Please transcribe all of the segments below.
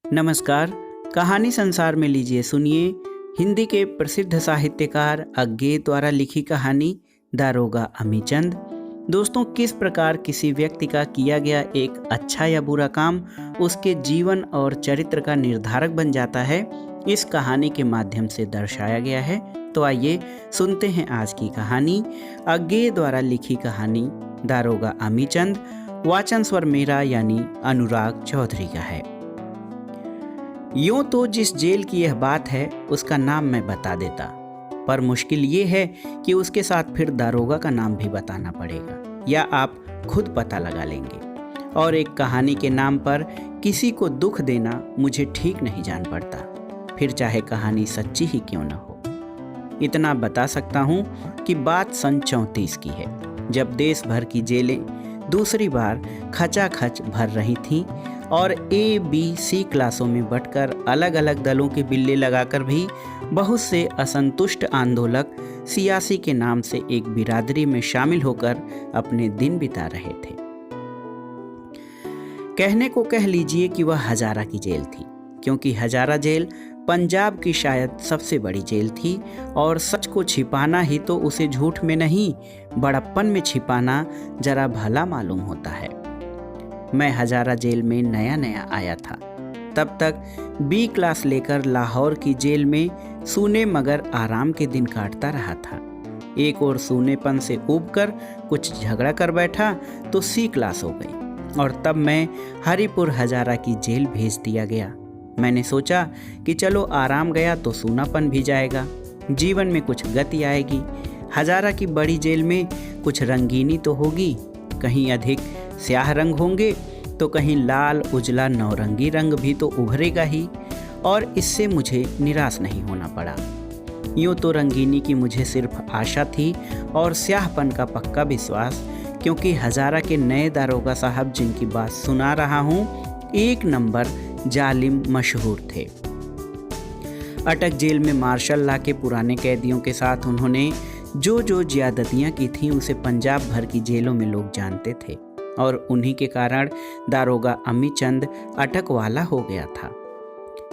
नमस्कार। कहानी संसार में लीजिए सुनिए हिंदी के प्रसिद्ध साहित्यकार अज्ञे द्वारा लिखी कहानी दारोगा अमीचंद। दोस्तों, किस प्रकार किसी व्यक्ति का किया गया एक अच्छा या बुरा काम उसके जीवन और चरित्र का निर्धारक बन जाता है, इस कहानी के माध्यम से दर्शाया गया है। तो आइए सुनते हैं आज की कहानी, अज्ञे द्वारा लिखी कहानी दारोगा अमीचंद। वाचन स्वर मेरा यानी अनुराग चौधरी का है। यूं तो जिस जेल की यह बात है उसका नाम मैं बता देता, पर मुश्किल ये है कि उसके साथ फिर दारोगा का नाम भी बताना पड़ेगा, या आप खुद पता लगा लेंगे। और एक कहानी के नाम पर किसी को दुख देना मुझे ठीक नहीं जान पड़ता, फिर चाहे कहानी सच्ची ही क्यों न हो। इतना बता सकता हूँ कि बात सन 34 की है, जब देश भर की जेलें दूसरी बार खचाखच भर रही थीं और A, B, C क्लासों में बंटकर अलग अलग दलों के बिल्ले लगाकर भी बहुत से असंतुष्ट आंदोलक सियासी के नाम से एक बिरादरी में शामिल होकर अपने दिन बिता रहे थे। कहने को कह लीजिए कि वह हजारा की जेल थी, क्योंकि हजारा जेल पंजाब की शायद सबसे बड़ी जेल थी और सच को छिपाना ही तो उसे झूठ में नहीं, बड़प्पन में छिपाना जरा भला मालूम होता है। मैं हजारा जेल में नया नया आया था, तब तक B क्लास लेकर लाहौर की जेल में सूने मगर आराम के दिन काटता रहा था। एक और सूनेपन से ऊबकर कुछ झगड़ा कर बैठा तो C क्लास हो गई और तब मैं हरिपुर हजारा की जेल भेज दिया गया। मैंने सोचा कि चलो आराम गया तो सूनापन भी जाएगा, जीवन में कुछ गति आएगी। हजारा की बड़ी जेल में कुछ रंगीनी तो होगी, कहीं अधिक स्याह रंग होंगे तो कहीं लाल उजला नौरंगी रंग भी तो उभरेगा ही, और इससे मुझे निराश नहीं होना पड़ा। यूँ तो रंगीनी की मुझे सिर्फ आशा थी और स्याहपन का पक्का विश्वास, क्योंकि हजारा के नए दारोगा साहब जिनकी बात सुना रहा हूँ एक नंबर जालिम मशहूर थे। अटक जेल में मार्शल लॉ के पुराने कैदियों के साथ उन्होंने जो ज्यादतियाँ की थीं उसे पंजाब भर की जेलों में लोग जानते थे, और उन्हीं के कारण दारोगा अमीचंद अटक वाला हो गया था।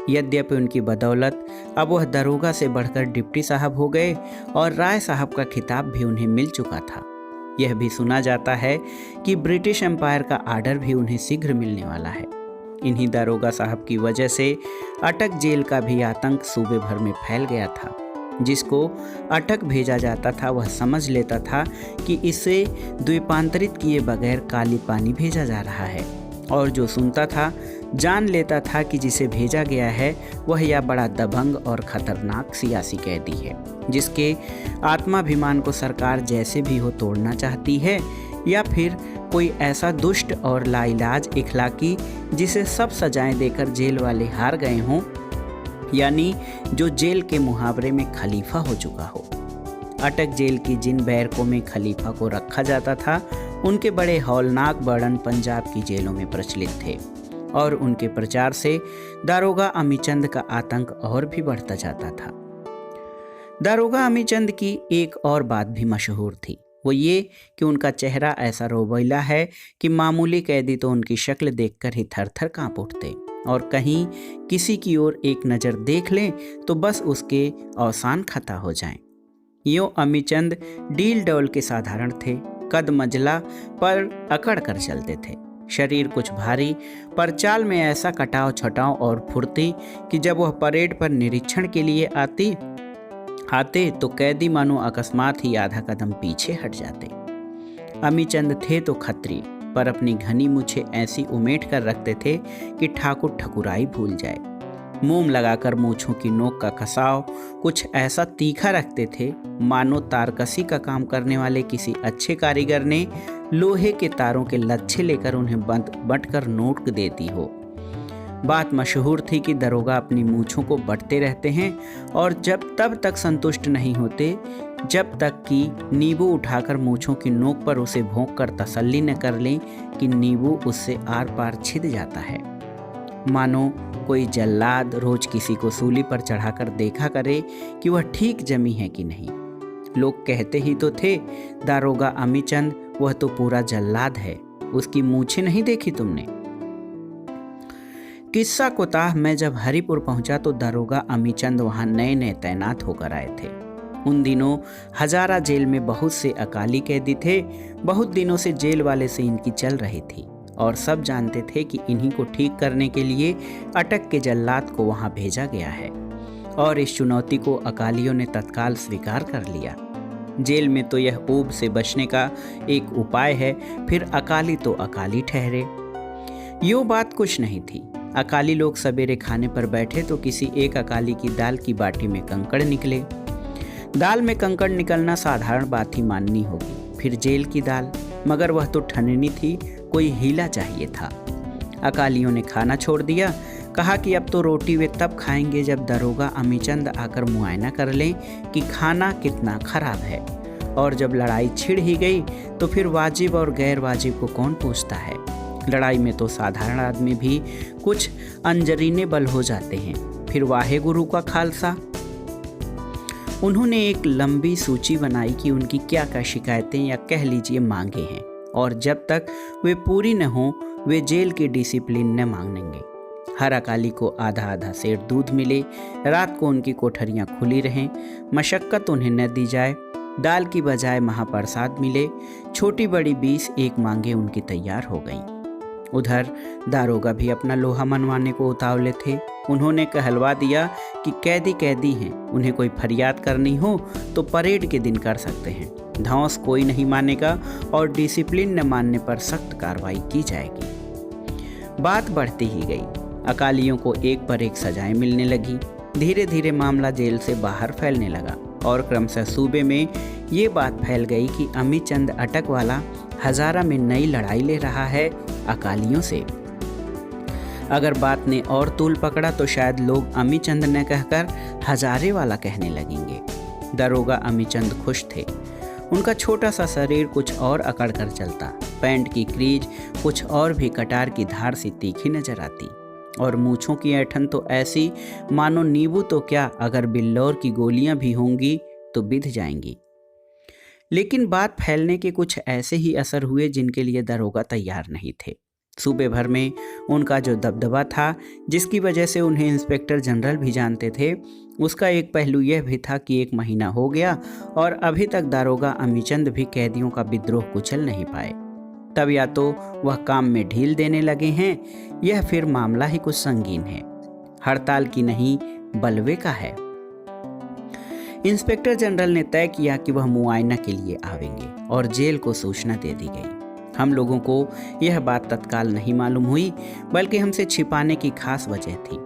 यद्यपि उनकी बदौलत अब वह दरोगा से बढ़कर डिप्टी साहब हो गए और राय साहब का खिताब भी उन्हें मिल चुका था। यह भी सुना जाता है कि ब्रिटिश एम्पायर का आर्डर भी उन्हें शीघ्र मिलने वाला है। इन्हीं दारोगा साहब की वजह से अटक जेल का भी आतंक सूबे भर में फैल गया था। जिसको अटक भेजा जाता था वह समझ लेता था कि इसे द्वीपांतरित किए बगैर काली पानी भेजा जा रहा है, और जो सुनता था जान लेता था कि जिसे भेजा गया है वह या बड़ा दबंग और खतरनाक सियासी कैदी है, जिसके आत्माभिमान को सरकार जैसे भी हो तोड़ना चाहती है, या फिर कोई ऐसा दुष्ट और लाइलाज इखलाकी जिसे सब सजाएं देकर जेल वाले हार गए हों, यानी जो जेल के मुहावरे में खलीफा हो चुका हो। अटक जेल की जिन बैरकों में खलीफा को रखा जाता था उनके बड़े हौलनाक वर्णन पंजाब की जेलों में प्रचलित थे, और उनके प्रचार से दारोगा अमीचंद का आतंक और भी बढ़ता जाता था। दारोगा अमीचंद की एक और बात भी मशहूर थी, वो ये कि उनका चेहरा ऐसा रोबैला है कि मामूली कैदी तो उनकी शक्ल देखकर ही थर थर कांप उठते, और कहीं किसी की ओर एक नज़र देख लें तो बस उसके अवसान खता हो जाएं। यूँ अमीचंद डील डौल के साधारण थे, कद मजला पर अकड़ कर चलते थे, शरीर कुछ भारी पर चाल में ऐसा कटाव छटाव और फुर्ती कि जब वह परेड पर निरीक्षण के लिए आते तो कैदी मानो अकस्मात ही आधा कदम पीछे हट जाते। अमीचंद थे तो खत्री, पर अपनी घनी मूछें ऐसी उमेट कर रखते थे कि ठाकुर ठकुराई भूल जाए। मोम लगाकर मूछों की नोक का खसाव कुछ ऐसा तीखा रखते थे मानो तारकसी का काम करने वाले किसी अच्छे कारीगर ने लोहे के तारों के लच्छे लेकर उन्हें बंट कर नोट देती हो। बात मशहूर थी कि दरोगा अपनी मूछों को बटते रहते हैं और तब तक संतुष्ट नहीं होते जब तक कि नींबू उठाकर मूछों की नोक पर उसे भोंक कर तसल्ली न कर लें कि नींबू उससे आर पार छिद जाता है। मानो कोई जल्लाद रोज किसी को सूली पर चढ़ाकर देखा करे कि वह ठीक जमी है कि नहीं। लोग कहते ही तो थे, दारोगा अमीचंद वह तो पूरा जल्लाद है, उसकी मूछें नहीं देखी तुमने। किस्सा कोताह मैं जब हरिपुर पहुंचा तो दरोगा अमीचंद वहां नए नए तैनात होकर आए थे। उन दिनों हजारा जेल में बहुत से अकाली कैदी थे। बहुत दिनों से जेल वाले से इनकी चल रही थी और सब जानते थे कि इन्हीं को ठीक करने के लिए अटक के जल्लाद को वहां भेजा गया है। और इस चुनौती को अकालियों ने तत्काल स्वीकार कर लिया। जेल में तो यह ऊब से बचने का एक उपाय है, फिर अकाली तो अकाली ठहरे। यूँ बात कुछ नहीं थी। अकाली लोग सवेरे खाने पर बैठे तो किसी एक अकाली की दाल की बाटी में कंकड़ निकले। दाल में कंकड़ निकलना साधारण बात ही माननी होगी, फिर जेल की दाल, मगर वह तो ठननी थी, कोई हीला चाहिए था। अकालियों ने खाना छोड़ दिया, कहा कि अब तो रोटी वे तब खाएंगे जब दरोगा अमीचंद आकर मुआयना कर लें कि खाना कितना खराब है। और जब लड़ाई छिड़ ही गई तो फिर वाजिब और गैर वाजिब को कौन पूछता है। लड़ाई में तो साधारण आदमी भी कुछ अंजरीने बल हो जाते हैं। फिर वाहे गुरु का खालसा। उन्होंने एक लंबी सूची बनाई कि उनकी क्या क्या शिकायतें या कह लीजिए मांगे हैं, और जब तक वे पूरी न हों वे जेल की डिसिप्लिन न मांगेंगे। हर अकाली को आधा आधा सेर दूध मिले, रात को उनकी कोठरियां खुली रहें, मशक्कत उन्हें न दी जाए, दाल की बजाय महाप्रसाद मिले। छोटी बड़ी 20 एक मांगे उनकी तैयार हो गईं। उधर दारोगा भी अपना लोहा मनवाने को उतावले थे। उन्होंने कहलवा दिया कि कैदी कैदी हैं, उन्हें कोई फरियाद करनी हो तो परेड के दिन कर सकते हैं, धौंस कोई नहीं मानेगा और डिसिप्लिन न मानने पर सख्त कार्रवाई की जाएगी। बात बढ़ती ही गई। अकालियों को एक पर एक सजाएं मिलने लगी। धीरे धीरे मामला जेल से बाहर फैलने लगा और क्रमशः सूबे में ये बात फैल गई कि अमीचंद अटक वाला हजारा में नई लड़ाई ले रहा है अकालियों से। अगर बात ने और तूल पकड़ा तो शायद लोग अमीचंद न कहकर हजारे वाला कहने लगेंगे। दरोगा अमीचंद खुश थे। उनका छोटा सा शरीर कुछ और अकड़ कर चलता, पैंट की क्रीज कुछ और भी कटार की धार सी तीखी नजर आती, और मूछों की ऐठन तो ऐसी मानो नींबू तो क्या, अगर बिल्लौर की गोलियां भी होंगी तो बिध जाएंगी। लेकिन बात फैलने के कुछ ऐसे ही असर हुए जिनके लिए दरोगा तैयार नहीं थे। सूबे भर में उनका जो दबदबा था, जिसकी वजह से उन्हें इंस्पेक्टर जनरल भी जानते थे, उसका एक पहलू यह भी था कि 1 महीना हो गया और अभी तक दारोगा अमीचंद भी कैदियों का विद्रोह कुचल नहीं पाए। तब या तो वह काम में ढील देने लगे हैं, यह फिर मामला ही कुछ संगीन है, हड़ताल की नहीं बलवे का है। इंस्पेक्टर जनरल ने तय किया कि वह मुआयना के लिए आवेंगे और जेल को सूचना दे दी गई। हम लोगों को यह बात तत्काल नहीं मालूम हुई, बल्कि हमसे छिपाने की खास वजह थी।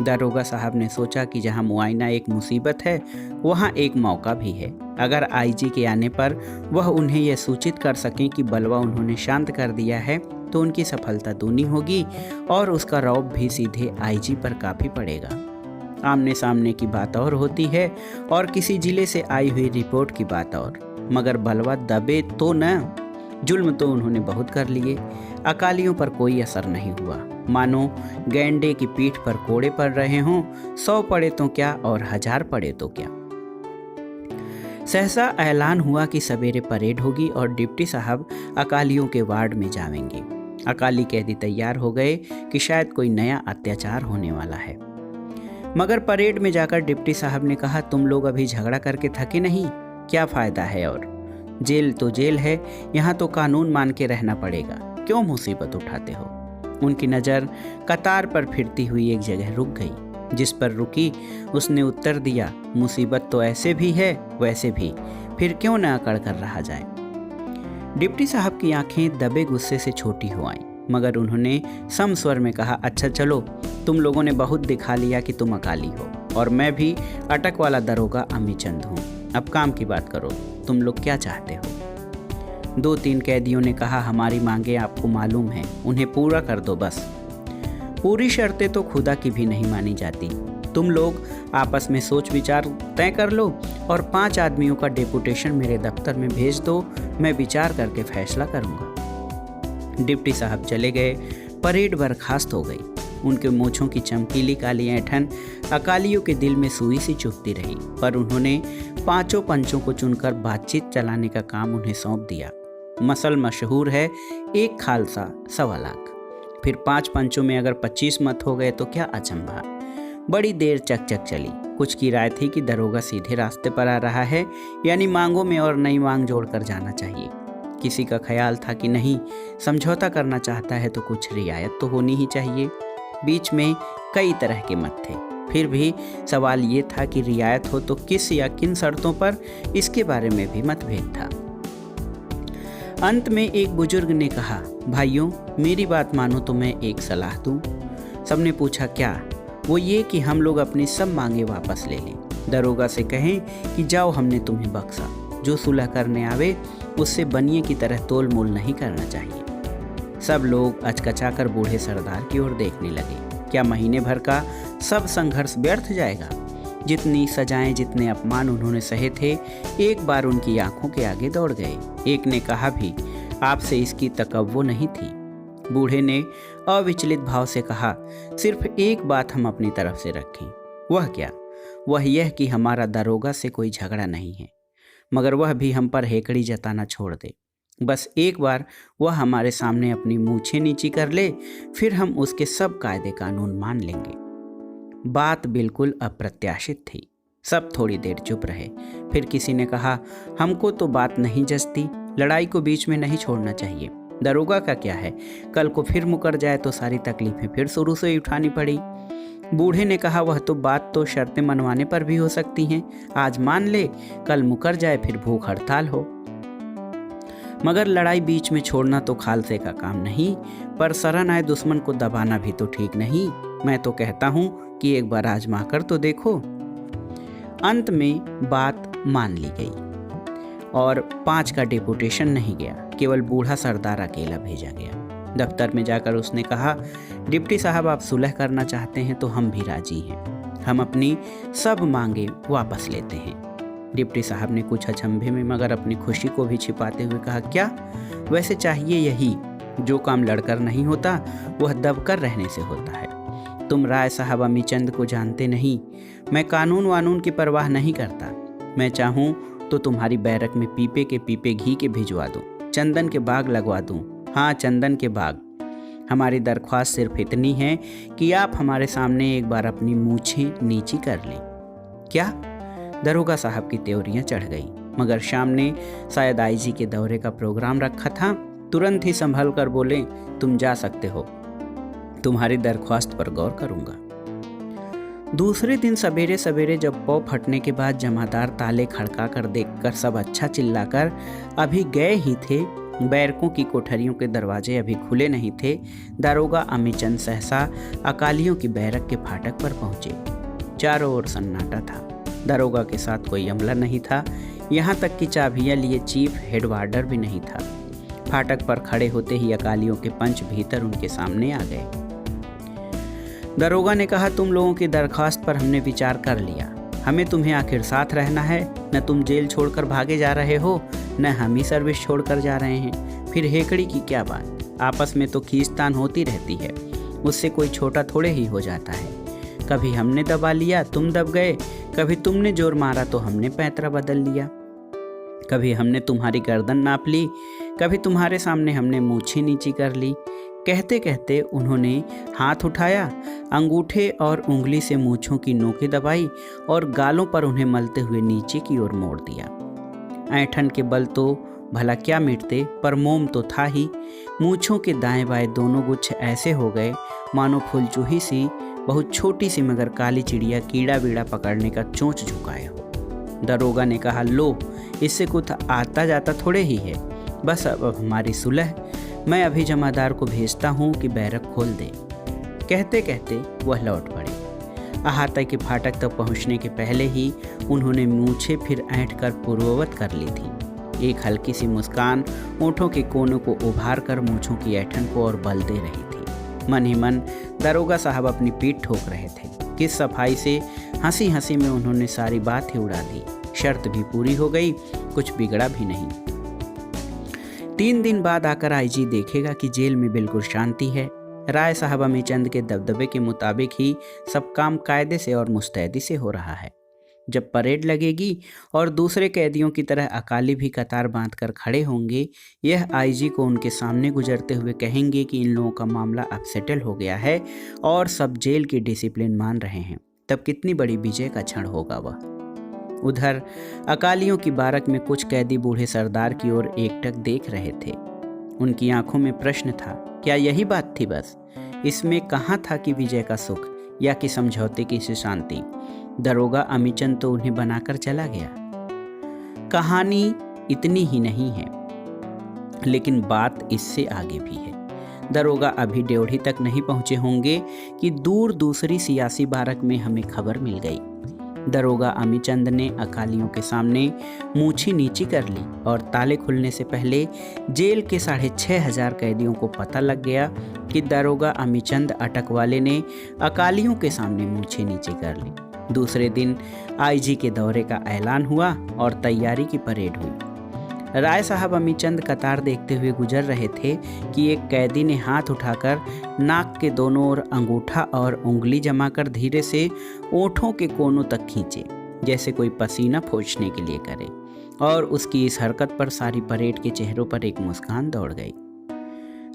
दारोगा साहब ने सोचा कि जहां मुआयना एक मुसीबत है, वहां एक मौका भी है। अगर आईजी के आने पर वह उन्हें यह सूचित कर सकें कि बलवा उन्होंने शांत कर दिया है, तो उनकी सफलता दूनी होगी और उसका रौब भी सीधे आईजी पर काफी पड़ेगा। आमने सामने की बात और होती है और किसी जिले से आई हुई रिपोर्ट की बात और, मगर बलवा दबे तो न। जुल्म तो उन्होंने बहुत कर लिए, अकालियों पर कोई असर नहीं हुआ। मानो गैंडे की पीठ पर कोड़े पड़ रहे हों, 100 पड़े तो क्या और 1000 पड़े तो क्या। सहसा ऐलान हुआ कि सवेरे परेड होगी और डिप्टी साहब अकालियों के वार्ड में जाएंगे। अकाली कैदी तैयार हो गए कि शायद कोई नया अत्याचार होने वाला है। मगर परेड में जाकर डिप्टी साहब ने कहा, तुम लोग अभी झगड़ा करके थके नहीं, क्या फायदा है, और जेल तो जेल है, यहाँ तो कानून मान के रहना पड़ेगा, क्यों मुसीबत उठाते हो। उनकी नज़र कतार पर फिरती हुई एक जगह रुक गई। जिस पर रुकी उसने उत्तर दिया, मुसीबत तो ऐसे भी है वैसे भी, फिर क्यों न अकड़ कर रहा जाए। डिप्टी साहब की आंखें दबे गुस्से से छोटी हो आईं, मगर उन्होंने सम स्वर में कहा, अच्छा चलो, तुम लोगों ने बहुत दिखा लिया कि तुम अकाली हो और मैं भी अटक वाला दरोगा अमीचंद हूँ। अब काम की बात करो, तुम लोग क्या चाहते हो। 2-3 कैदियों ने कहा, हमारी मांगे आपको मालूम है, उन्हें पूरा कर दो बस। पूरी शर्तें तो खुदा की भी नहीं मानी जाती। तुम लोग आपस में सोच विचार तय कर लो और 5 आदमियों का डेपुटेशन मेरे दफ्तर में भेज दो, मैं विचार करके फैसला करूँगा। डिप्टी साहब चले गए। परेड बर्खास्त हो गई। उनके मूँछों की चमकीली काली ऐंठन अकालियों के दिल में सुई सी चुभती रही, पर उन्होंने 5 पंचों को चुनकर बातचीत चलाने का काम उन्हें सौंप दिया। मसल मशहूर है, 1 खालसा 1.25 लाख। फिर 5 पंचों में अगर 25 मत हो गए तो क्या अचंभा। बड़ी देर चकचक चली। कुछ की राय थी कि दरोगा सीधे रास्ते पर आ रहा है, यानी मांगों में और नई मांग जोड़कर जाना चाहिए। किसी का ख्याल था कि नहीं, समझौता करना चाहता है तो कुछ रियायत तो होनी ही चाहिए। बीच में कई तरह के मत थे। फिर भी सवाल ये था कि रियायत हो तो किस या किन शर्तों पर, इसके बारे में भी मतभेद था। अंत में एक बुजुर्ग ने कहा, भाइयों मेरी बात मानो तो मैं एक सलाह दूं। सबने पूछा क्या? वो ये कि हम लोग अपनी सब मांगे वापस ले लें। दरोगा से कहें कि जाओ हमने तुम्हें बख्शा, जो सुलह करने आवे उससे बनिए की तरह तोल मोल नहीं करना चाहिए। सब लोग अचकचाकर बूढ़े सरदार की ओर देखने लगे। क्या महीने भर का सब संघर्ष व्यर्थ जाएगा? जितनी सजाएं, जितने अपमान उन्होंने सहे थे, एक बार उनकी आंखों के आगे दौड़ गए। एक ने कहा भी, आपसे इसकी तकव्वो नहीं थी। बूढ़े ने अविचलित भाव से कहा, सिर्फ एक बात हम अपनी तरफ से रखें। वह क्या? वह यह कि हमारा दरोगा से कोई झगड़ा नहीं है, मगर वह भी हम पर हेकड़ी जताना छोड़ दे। बस एक बार वह हमारे सामने अपनी मूछें नीची कर ले, फिर हम उसके सब कायदे कानून मान लेंगे। बात बिल्कुल अप्रत्याशित थी। सब थोड़ी देर चुप रहे। फिर किसी ने कहा, हमको तो बात नहीं जचती, लड़ाई को बीच में नहीं छोड़ना चाहिए। दरोगा का क्या है, कल को फिर मुकर जाए तो सारी तकलीफें फिर शुरू से उठानी पड़ी। बूढ़े ने कहा, वह तो बात तो शर्तें मनवाने पर भी हो सकती हैं। आज मान ले, कल मुकर जाए, फिर भूख हड़ताल हो। मगर लड़ाई बीच में छोड़ना तो खालसे का काम नहीं, पर शरण आए दुश्मन को दबाना भी तो ठीक नहीं। मैं तो कहता हूं कि एक बार आजमा कर तो देखो। अंत में बात मान ली गई और 5 का डेपुटेशन नहीं गया, केवल बूढ़ा सरदार अकेला भेजा गया। दफ्तर में जाकर उसने कहा, डिप्टी साहब आप सुलह करना चाहते हैं तो हम भी राजी हैं। हम अपनी सब मांगे वापस लेते हैं। डिप्टी साहब ने कुछ अचंभे में मगर अपनी खुशी को भी छिपाते हुए कहा, क्या? वैसे चाहिए यही। जो काम लड़कर नहीं होता वह दबकर रहने से होता है। तुम राय साहब अमीचंद को जानते नहीं। मैं कानून वानून की परवाह नहीं करता। मैं चाहूँ तो तुम्हारी बैरक में पीपे के पीपे घी के भिजवा दूँ, चंदन के बाग लगवा दूँ। हाँ, चंदन के बाग। हमारी दरख्वास्त सिर्फ इतनी है कि आप हमारे सामने एक बार अपनी मूछें नीची कर लें। क्या? दरोगा साहब की त्योरियां चढ़ गई, मगर शाम ने शायद आईजी के दौरे का प्रोग्राम रखा था। तुरंत ही संभल कर बोले, तुम जा सकते हो, तुम्हारी दरख्वास्त पर गौर करूंगा। दूसरे दिन सवेरे सवेरे जब पौ फटने के बाद जमादार ताले खड़का कर देखकर सब अच्छा चिल्लाकर अभी गए ही थे, बैरकों की कोठरियों के दरवाजे अभी खुले नहीं थे, दारोगा अमीचंद सहसा अकालियों की बैरक के फाटक पर पहुंचे। चारों ओर सन्नाटा था। दारोगा के साथ कोई अमला नहीं था, यहाँ तक कि चाबियां लिए चीफ हेडवार्डर भी नहीं था। फाटक पर खड़े होते ही अकालियों के पंच भीतर उनके सामने आ गए। दारोगा ने कहा, तुम लोगों की दरखास्त पर हमने विचार कर लिया। हमें तुम्हें आखिर साथ रहना है। न तुम जेल छोड़कर भागे जा रहे हो, न हम ही सर्विस छोड़कर जा रहे हैं। फिर हेकड़ी की क्या बात? आपस में तो खींचतान होती रहती है, उससे कोई छोटा थोड़े ही हो जाता है। कभी हमने दबा लिया, तुम दब गए। कभी तुमने जोर मारा तो हमने पैंतरा बदल लिया। कभी हमने तुम्हारी गर्दन नाप ली, कभी तुम्हारे सामने हमने मूछें नीची कर ली। कहते कहते उन्होंने हाथ उठाया, अंगूठे और उंगली से मूछों की नोकें दबाई और गालों पर उन्हें मलते हुए नीचे की ओर मोड़ दिया। ऐंठन के बल तो भला क्या मिटते, पर मोम तो था ही। मूछों के दाएं बाएं दोनों गुच्छ ऐसे हो गए मानो फुलचूही सी बहुत छोटी सी मगर काली चिड़िया कीड़ा बीड़ा पकड़ने का चोंच झुकाए हो। दरोगा ने कहा, लो, इससे कुछ आता जाता थोड़े ही है। बस अब हमारी सुलह। मैं अभी जमादार को भेजता हूँ कि बैरक खोल दे। कहते कहते वह लौट पड़े। अहाता के फाटक तक पहुँचने के पहले ही उन्होंने मूछें फिर ऐंठ कर पूर्ववत कर ली थी। एक हल्की सी मुस्कान ओंठों के कोनों को उभार कर मूछों की ऐंठन को और बल दे रही थी। मन ही मन दारोगा साहब अपनी पीठ ठोक रहे थे। किस सफाई से हंसी हंसी में उन्होंने सारी बात ही उड़ा दी। शर्त भी पूरी हो गई, कुछ बिगड़ा भी नहीं। 3 दिन बाद आकर आईजी देखेगा कि जेल में बिल्कुल शांति है। राय साहब अमीचंद के दबदबे के मुताबिक ही सब काम कायदे से और मुस्तैदी से हो रहा है। जब परेड लगेगी और दूसरे कैदियों की तरह अकाली भी कतार बांधकर खड़े होंगे, यह आईजी को उनके सामने गुजरते हुए कहेंगे कि इन लोगों का मामला अब सेटल हो गया है और सब जेल की डिसिप्लिन मान रहे हैं, तब कितनी बड़ी विजय का क्षण होगा वह। उधर अकालियों की बारक में कुछ कैदी बूढ़े सरदार की ओर एकटक देख रहे थे। उनकी आंखों में प्रश्न था, क्या यही बात थी बस? इसमें कहाँ था कि विजय का सुख या कि समझौते की शांति? दरोगा अमीचंद तो उन्हें बनाकर चला गया। कहानी इतनी ही नहीं है, लेकिन बात इससे आगे भी है। दरोगा अभी ड्योढ़ी तक नहीं पहुंचे होंगे कि दूर दूसरी सियासी बारक में हमें खबर मिल गई। दरोगा अमीचंद ने अकालियों के सामने मूछी नीची कर ली और ताले खुलने से पहले जेल के 6,500 कैदियों को पता लग गया कि दरोगा अमीचंद अटकवाले ने अकालियों के सामने मूछी नीची कर ली। दूसरे दिन आईजी के दौरे का ऐलान हुआ और तैयारी की परेड हुई। राय साहब अमीचंद कतार देखते हुए गुजर रहे थे कि एक कैदी ने हाथ उठाकर नाक के दोनों ओर अंगूठा और उंगली जमाकर धीरे से ओंठों के कोनों तक खींचे, जैसे कोई पसीना पोंछने के लिए करे, और उसकी इस हरकत पर सारी परेड के चेहरों पर एक मुस्कान दौड़ गई।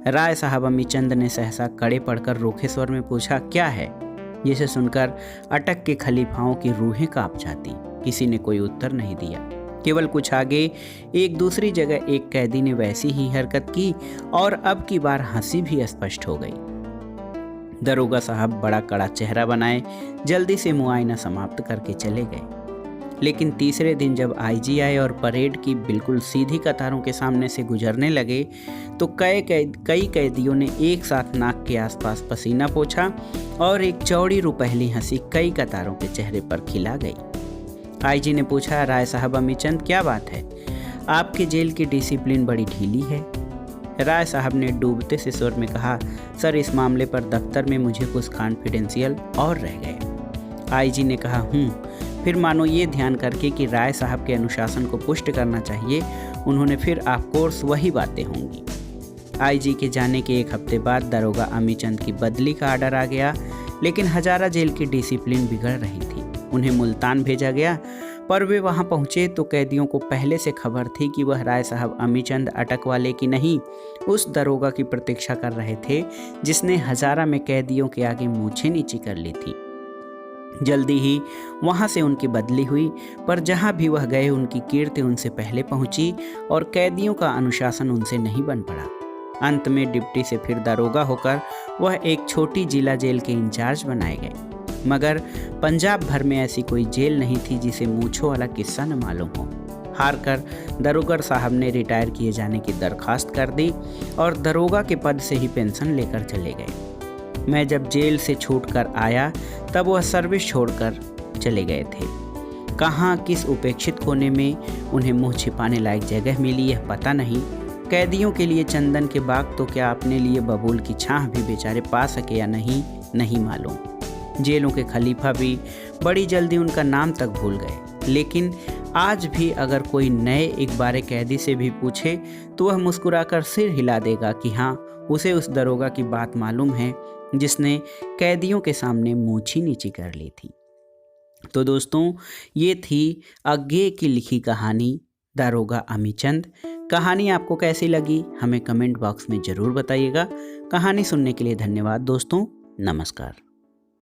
राय साहब अमीचंद ने सहसा कड़े पड़कर रूखे स्वर में पूछा, क्या है? जिसे सुनकर अटक के खलीफाओं की रूहें कांप जाती। किसी ने कोई उत्तर नहीं दिया। केवल कुछ आगे एक दूसरी जगह एक कैदी ने वैसी ही हरकत की और अब की बार हंसी भी स्पष्ट हो गई। दरोगा साहब बड़ा कड़ा चेहरा बनाए जल्दी से मुआयना समाप्त करके चले गए। लेकिन तीसरे दिन जब आईजी आए और परेड की बिल्कुल सीधी कतारों के सामने से गुजरने लगे तो कई कैदियों ने एक साथ नाक के आसपास पसीना पोंछा और एक चौड़ी रुपहली हंसी कई कतारों के चेहरे पर खिला गई। आईजी ने पूछा, राय साहब अमीचंद, क्या बात है? आपके जेल की डिसिप्लिन बड़ी ढीली है। राय साहब ने डूबते से स्वर में कहा, सर, इस मामले पर दफ्तर में मुझे कुछ कॉन्फिडेंशियल और रह गए। आईजी ने कहा, फिर मानो ये ध्यान करके कि राय साहब के अनुशासन को पुष्ट करना चाहिए, उन्होंने फिर ऑफ कोर्स वही बातें होंगी। आईजी के जाने के एक हफ्ते बाद दरोगा अमीचंद की बदली का आर्डर आ गया, लेकिन हजारा जेल की डिसिप्लिन बिगड़ रही थी। उन्हें मुल्तान भेजा गया, पर वे वहां पहुंचे तो कैदियों को पहले से खबर थी कि वह राय साहब अमीचंद अटकवाले की नहीं, उस दरोगा की प्रतीक्षा कर रहे थे जिसने हजारा में कैदियों के आगे मूछें नीची कर ली थी। जल्दी ही वहां से उनकी बदली हुई, पर जहां भी वह गए उनकी कीर्ति उनसे पहले पहुंची और कैदियों का अनुशासन उनसे नहीं बन पड़ा। अंत में डिप्टी से फिर दरोगा होकर वह एक छोटी जिला जेल के इंचार्ज बनाए गए। मगर पंजाब भर में ऐसी कोई जेल नहीं थी जिसे मूछों वाला किस्सा न मालूम हो। हार कर दरोगा साहब ने रिटायर किए जाने की दरखास्त कर दी और दरोगा के पद से ही पेंशन लेकर चले गए। मैं जब जेल से छूटकर आया तब वह सर्विस छोड़कर चले गए थे। कहाँ किस उपेक्षित कोने में उन्हें मुंह छिपाने लायक जगह मिली यह पता नहीं। कैदियों के लिए चंदन के बाग तो क्या अपने लिए बबूल की छाह भी बेचारे पा सके या नहीं मालूम। जेलों के खलीफा भी बड़ी जल्दी उनका नाम तक भूल गए, लेकिन आज भी अगर कोई नए इकबारे कैदी से भी पूछे तो वह मुस्कुराकर सिर हिला देगा कि हाँ, उसे उस दरोगा की बात मालूम है जिसने कैदियों के सामने मूछी नीची कर ली थी। तो दोस्तों, ये थी अज्ञे की लिखी कहानी दरोगा अमीचंद। कहानी आपको कैसी लगी हमें कमेंट बॉक्स में ज़रूर बताइएगा। कहानी सुनने के लिए धन्यवाद दोस्तों। नमस्कार।